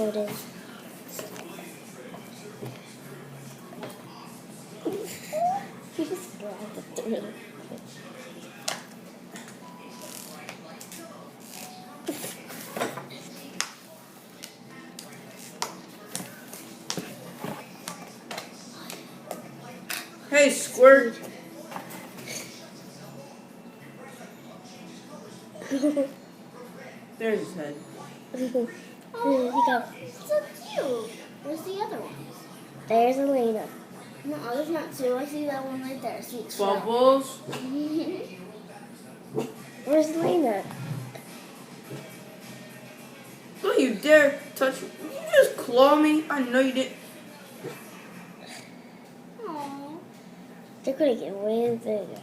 recording. You just grabbed it through. Hey, Squirt. There's his head. Oh, So cute. Where's the other one? There's Elena. No, there's not two. I see that one right there. Sweet Shrub. Bubbles. Where's Elena? Don't you dare touch me. Did you just claw me? I know you didn't. Aww. They're gonna get way bigger.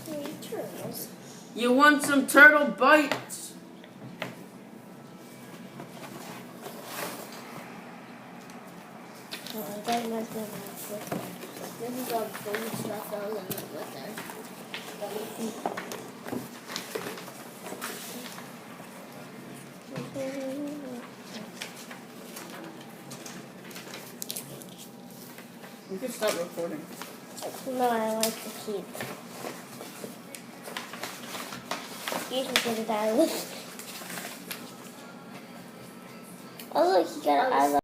Three turtles. You want some turtle bites? Oh, that reminds me of my sister. This is all the food stuff that was in it with there. We can stop recording. No, I like to keep. You can get it out of this. Oh, look, he got an eye.